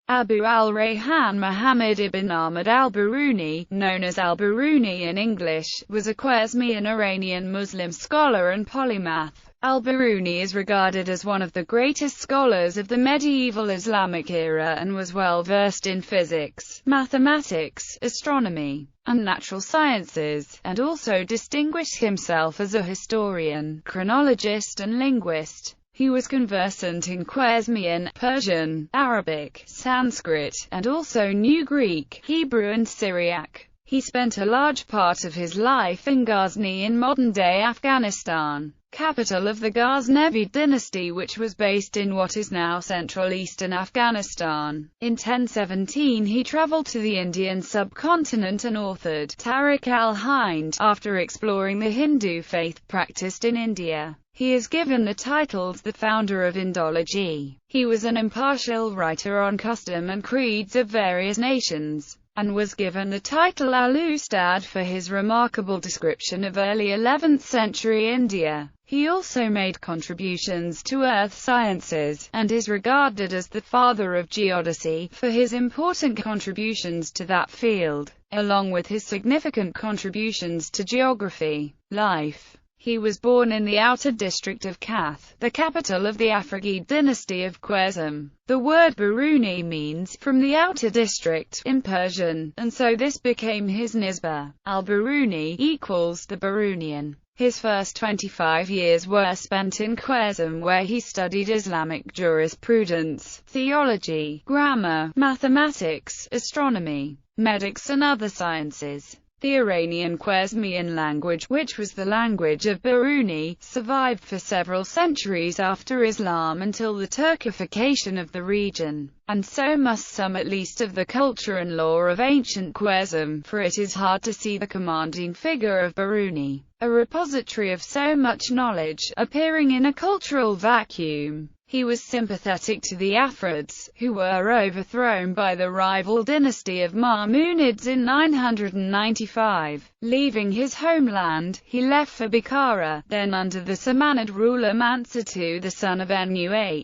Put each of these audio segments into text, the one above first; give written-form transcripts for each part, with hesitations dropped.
Abū Rayḥān Muhammad ibn Ahmad al-Biruni, known as al-Biruni in English, was a Khwarezmian Iranian Muslim scholar and polymath. Al-Biruni is regarded as one of the greatest scholars of the medieval Islamic era and was well versed in physics, mathematics, astronomy, and natural sciences, and also distinguished himself as a historian, chronologist and linguist. He was conversant in Khwarezmian, Persian, Arabic, Sanskrit, and also knew Greek, Hebrew and Syriac. He spent a large part of his life in Ghazni in modern-day Afghanistan, capital of the Ghaznavid dynasty, which was based in what is now central eastern Afghanistan. In 1017 he travelled to the Indian subcontinent and authored Tarikh al-Hind, after exploring the Hindu faith practiced in India. He is given the titles the founder of Indology. He was an impartial writer on custom and creeds of various nations, and was given the title Al-Ustad for his remarkable description of early 11th century India. He also made contributions to earth sciences, and is regarded as the father of geodesy, for his important contributions to that field, along with his significant contributions to geography. Life. He was born in the outer district of Kath, the capital of the Afrigid dynasty of Khwarezm. The word Biruni means, from the outer district, in Persian, and so this became his nisbah. Al-Biruni equals the Birunian. His first 25 years were spent in Khwarezm, where he studied Islamic jurisprudence, theology, grammar, mathematics, astronomy, medics and other sciences. The Iranian Khwarezmian language, which was the language of Biruni, survived for several centuries after Islam until the Turkification of the region, and so must some at least of the culture and lore of ancient Khwarezm, for it is hard to see the commanding figure of Biruni, a repository of so much knowledge, appearing in a cultural vacuum. He was sympathetic to the Afrids, who were overthrown by the rival dynasty of Ma'munids in 995. Leaving his homeland, he left for Bukhara, then under the Samanid ruler Mansur II, the son of Nuh.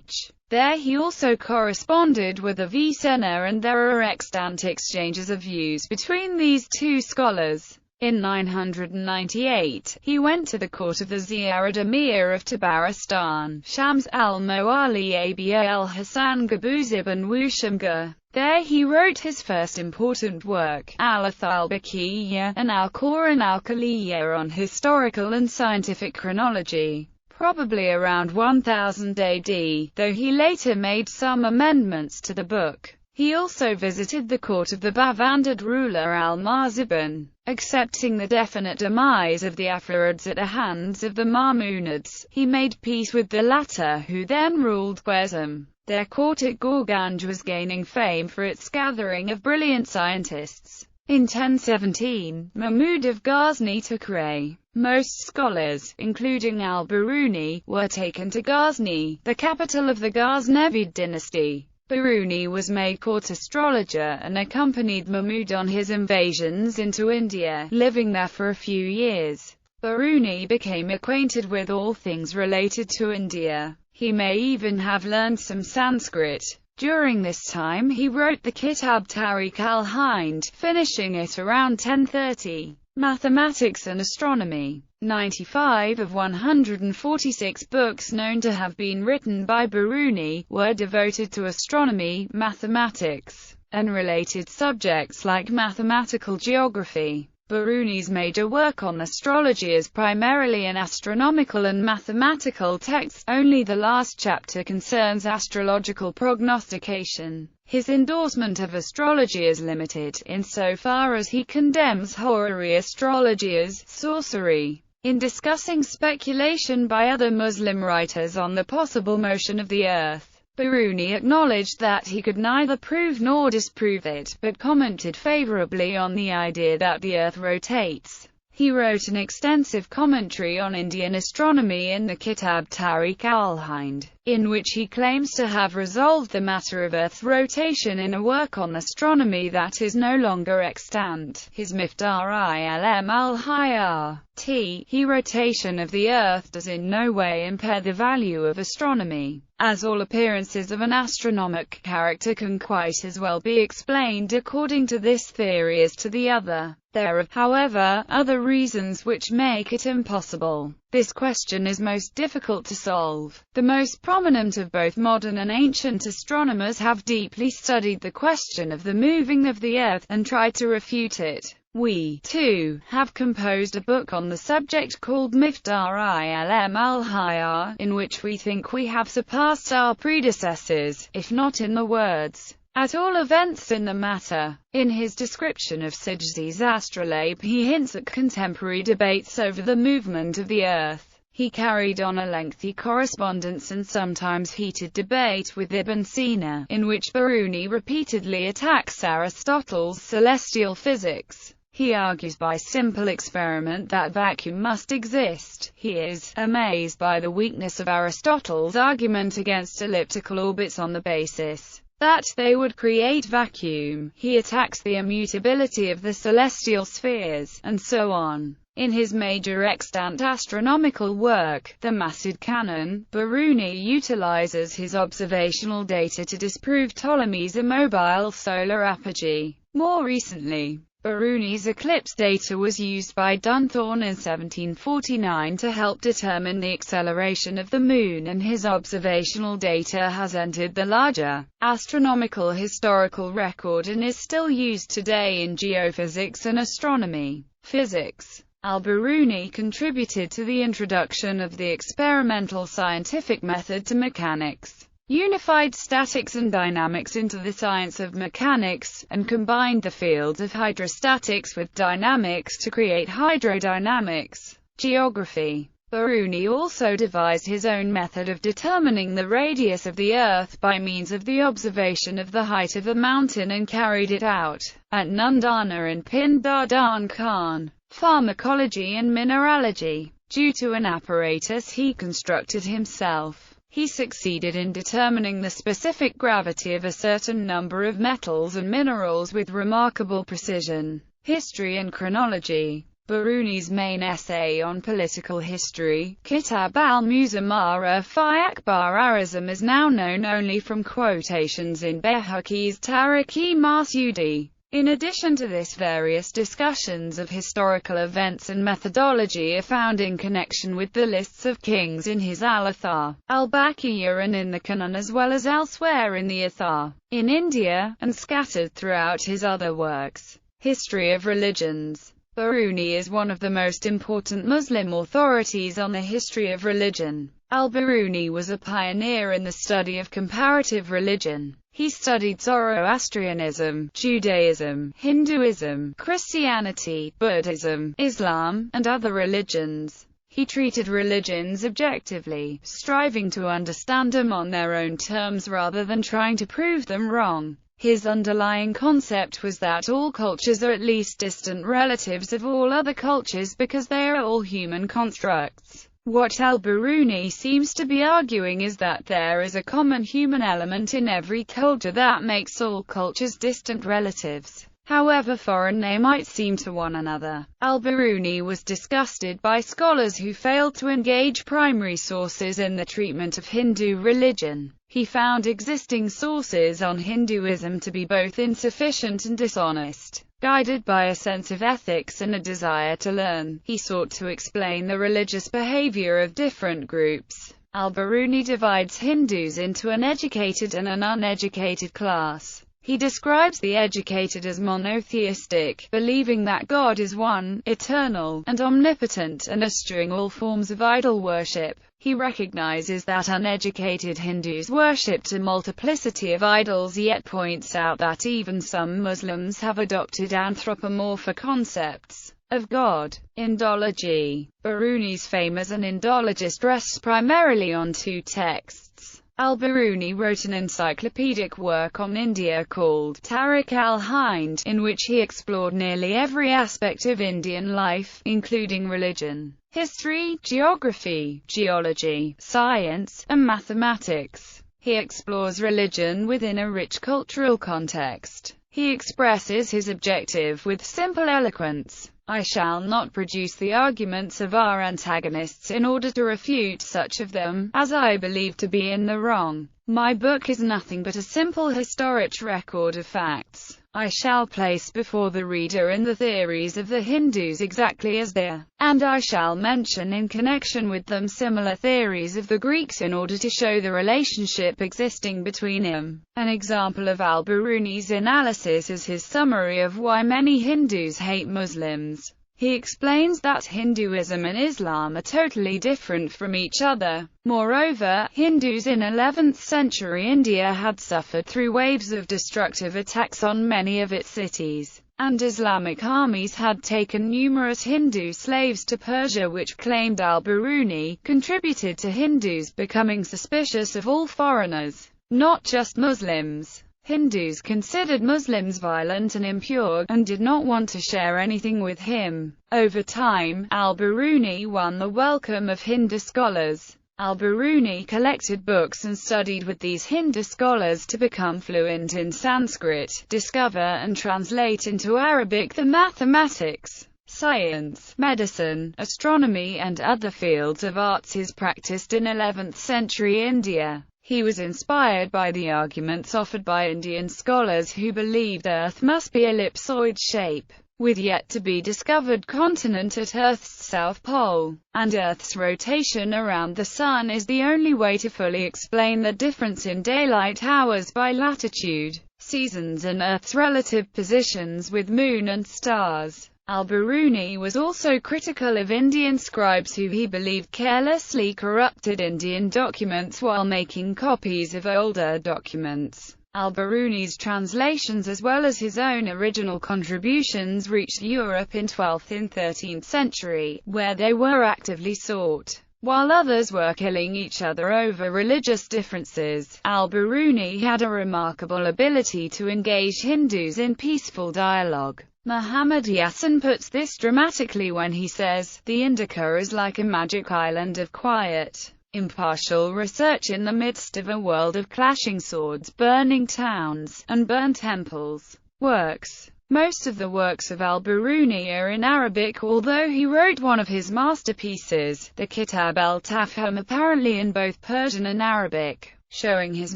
There he also corresponded with Avicenna, and there are extant exchanges of views between these two scholars. In 998, he went to the court of the Ziyarid Emir of Tabaristan, Shams al-Mawali Aba al-Hasan Gabuz ibn Wushamga. There he wrote his first important work, al-Baqiyya, and al-Quran al-Khaliyya, on historical and scientific chronology, probably around 1000 AD, though he later made some amendments to the book. He also visited the court of the Bavandid ruler al-Marziban, accepting the definite demise of the Afrids at the hands of the Ma'munids. He made peace with the latter, who then ruled Khwarezm. Their court at Gorganj was gaining fame for its gathering of brilliant scientists. In 1017, Mahmud of Ghazni took Ray. Most scholars, including al-Biruni, were taken to Ghazni, the capital of the Ghaznavid dynasty. Biruni was made court astrologer and accompanied Mahmud on his invasions into India, living there for a few years. Biruni became acquainted with all things related to India. He may even have learned some Sanskrit. During this time he wrote the Kitab Tarikh al-Hind, finishing it around 1030. Mathematics and astronomy. 95 of 146 books known to have been written by Biruni were devoted to astronomy, mathematics, and related subjects like mathematical geography. Biruni's major work on astrology is primarily an astronomical and mathematical text. Only the last chapter concerns astrological prognostication. His endorsement of astrology is limited, insofar as he condemns horary astrology as sorcery. In discussing speculation by other Muslim writers on the possible motion of the earth, Biruni acknowledged that he could neither prove nor disprove it, but commented favorably on the idea that the earth rotates. He wrote an extensive commentary on Indian astronomy in the Kitab Tarikh al-Hind. in which he claims to have resolved the matter of Earth's rotation in a work on astronomy that is no longer extant. His Miftah ilm al-Hayat. He rotation of the Earth does in no way impair the value of astronomy, as all appearances of an astronomic character can quite as well be explained according to this theory as to the other. There are, however, other reasons which make it impossible. This question is most difficult to solve. The most prominent of both modern and ancient astronomers have deeply studied the question of the moving of the Earth, and tried to refute it. We, too, have composed a book on the subject called Miftah ilm al-Hayat, in which we think we have surpassed our predecessors, if not in the words, at all events in the matter. In his description of Sigzi's astrolabe he hints at contemporary debates over the movement of the Earth. He carried on a lengthy correspondence and sometimes heated debate with Ibn Sina, in which Biruni repeatedly attacks Aristotle's celestial physics. He argues by simple experiment that vacuum must exist. He is amazed by the weakness of Aristotle's argument against elliptical orbits on the basis that they would create vacuum. He attacks the immutability of the celestial spheres, and so on. In his major extant astronomical work, the Macid Canon, Biruni utilizes his observational data to disprove Ptolemy's immobile solar apogee. More recently, Biruni's eclipse data was used by Dunthorne in 1749 to help determine the acceleration of the Moon, and his observational data has entered the larger astronomical historical record and is still used today in geophysics and astronomy. Physics. Al-Biruni contributed to the introduction of the experimental scientific method to mechanics, unified statics and dynamics into the science of mechanics, and combined the fields of hydrostatics with dynamics to create hydrodynamics. Geography. Biruni also devised his own method of determining the radius of the Earth by means of the observation of the height of a mountain, and carried it out at Nundana and Pindardan Khan. Pharmacology and mineralogy. Due to an apparatus he constructed himself, he succeeded in determining the specific gravity of a certain number of metals and minerals with remarkable precision. History and chronology. Biruni's main essay on political history, Kitab al-Muzamara fi Akbar Arizm, is now known only from quotations in Bayhaqi's Tarikh-i-Masudi. In addition to this, various discussions of historical events and methodology are found in connection with the lists of kings in his Al-Athar, al-Baqiyya, and in the Canon, as well as elsewhere in the Athar, in India, and scattered throughout his other works. History of religions. Biruni is one of the most important Muslim authorities on the history of religion. Al-Biruni was a pioneer in the study of comparative religion. He studied Zoroastrianism, Judaism, Hinduism, Christianity, Buddhism, Islam, and other religions. He treated religions objectively, striving to understand them on their own terms rather than trying to prove them wrong. His underlying concept was that all cultures are at least distant relatives of all other cultures because they are all human constructs. What Al-Biruni seems to be arguing is that there is a common human element in every culture that makes all cultures distant relatives, however foreign they might seem to one another. Al-Biruni was disgusted by scholars who failed to engage primary sources in the treatment of Hindu religion. He found existing sources on Hinduism to be both insufficient and dishonest. Guided by a sense of ethics and a desire to learn, he sought to explain the religious behavior of different groups. Al-Biruni divides Hindus into an educated and an uneducated class. He describes the educated as monotheistic, believing that God is one, eternal, and omnipotent, and eschewing all forms of idol worship. He recognizes that uneducated Hindus worshipped a multiplicity of idols, yet points out that even some Muslims have adopted anthropomorphic concepts of God. Indology. Biruni's fame as an indologist rests primarily on two texts. Al-Biruni wrote an encyclopedic work on India called Tarikh al-Hind, in which he explored nearly every aspect of Indian life, including religion, history, geography, geology, science, and mathematics. He explores religion within a rich cultural context. He expresses his objective with simple eloquence. I shall not produce the arguments of our antagonists in order to refute such of them as I believe to be in the wrong. My book is nothing but a simple historic record of facts. I shall place before the reader in the theories of the Hindus exactly as they are, and I shall mention in connection with them similar theories of the Greeks in order to show the relationship existing between them. An example of Al-Biruni's analysis is his summary of why many Hindus hate Muslims. He explains that Hinduism and Islam are totally different from each other. Moreover, Hindus in 11th century India had suffered through waves of destructive attacks on many of its cities, and Islamic armies had taken numerous Hindu slaves to Persia, which claimed Al-Biruni contributed to Hindus becoming suspicious of all foreigners, not just Muslims. Hindus considered Muslims violent and impure, and did not want to share anything with him. Over time, Al-Biruni won the welcome of Hindu scholars. Al-Biruni collected books and studied with these Hindu scholars to become fluent in Sanskrit, discover and translate into Arabic the mathematics, science, medicine, astronomy and other fields of arts he practiced in 11th century India. He was inspired by the arguments offered by Indian scholars who believed Earth must be ellipsoid shape, with yet-to-be-discovered continent at Earth's south pole, and Earth's rotation around the Sun is the only way to fully explain the difference in daylight hours by latitude, seasons and Earth's relative positions with Moon and stars. Al-Biruni was also critical of Indian scribes who he believed carelessly corrupted Indian documents while making copies of older documents. Al-Biruni's translations as well as his own original contributions reached Europe in 12th and 13th century, where they were actively sought. While others were killing each other over religious differences, Al-Biruni had a remarkable ability to engage Hindus in peaceful dialogue. Muhammad Yassin puts this dramatically when he says, "The Indica is like a magic island of quiet, impartial research in the midst of a world of clashing swords, burning towns, and burned temples." Works. Most of the works of Al-Biruni are in Arabic, although he wrote one of his masterpieces, the Kitab al-Tafhim, apparently in both Persian and Arabic, showing his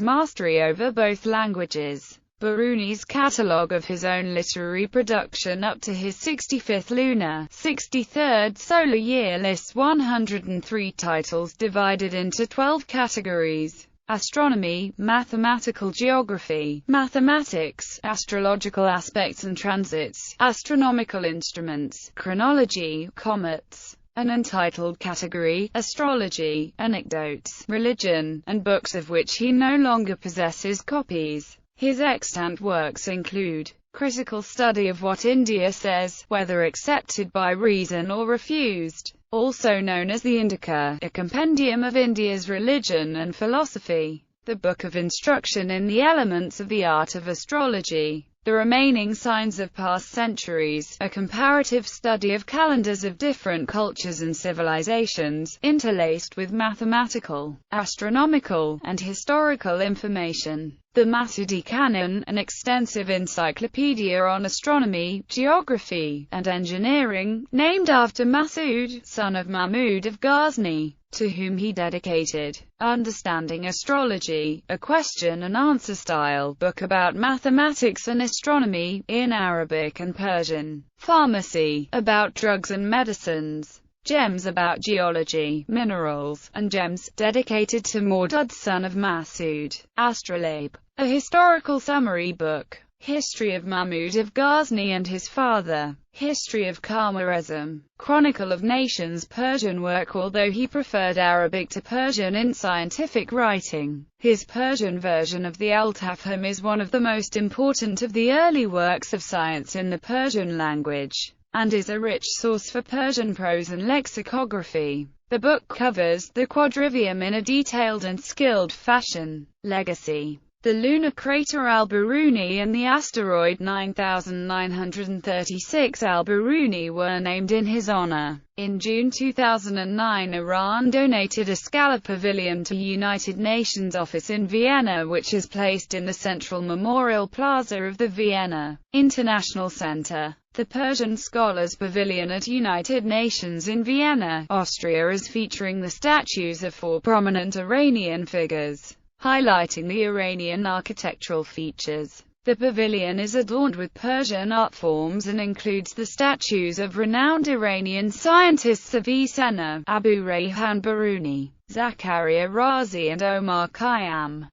mastery over both languages. Biruni's catalogue of his own literary production up to his 65th lunar, 63rd solar year lists 103 titles divided into 12 categories: astronomy, mathematical geography, mathematics, astrological aspects and transits, astronomical instruments, chronology, comets, an untitled category, astrology, anecdotes, religion, and books of which he no longer possesses copies. His extant works include Critical Study of What India Says, Whether Accepted by Reason or Refused, also known as the Indica, a compendium of India's religion and philosophy, the Book of Instruction in the Elements of the Art of Astrology, The Remaining Signs of Past Centuries, a comparative study of calendars of different cultures and civilizations, interlaced with mathematical, astronomical, and historical information. The Masudi Canon, an extensive encyclopedia on astronomy, geography, and engineering, named after Masud, son of Mahmud of Ghazni, to whom he dedicated Understanding Astrology, a question-and-answer style book about mathematics and astronomy, in Arabic and Persian. Pharmacy, about drugs and medicines. Gems, about geology, minerals, and gems, dedicated to Mawdud, son of Masud. Astrolabe, a historical summary book. History of Mahmud of Ghazni and his father. History of Khwarezm. Chronicle of Nations, Persian work, although he preferred Arabic to Persian in scientific writing. His Persian version of the Al-Tafhim is one of the most important of the early works of science in the Persian language, and is a rich source for Persian prose and lexicography. The book covers the quadrivium in a detailed and skilled fashion. Legacy. The lunar crater Al-Biruni and the asteroid 9936 Al-Biruni were named in his honor. In June 2009, Iran donated a Scala pavilion to United Nations office in Vienna, which is placed in the central memorial plaza of the Vienna International Center. The Persian Scholars Pavilion at United Nations in Vienna, Austria is featuring the statues of 4 prominent Iranian figures, highlighting the Iranian architectural features. The pavilion is adorned with Persian art forms and includes the statues of renowned Iranian scientists Avicenna, Abū Rayḥān Biruni, Zakaria Razi and Omar Khayyam.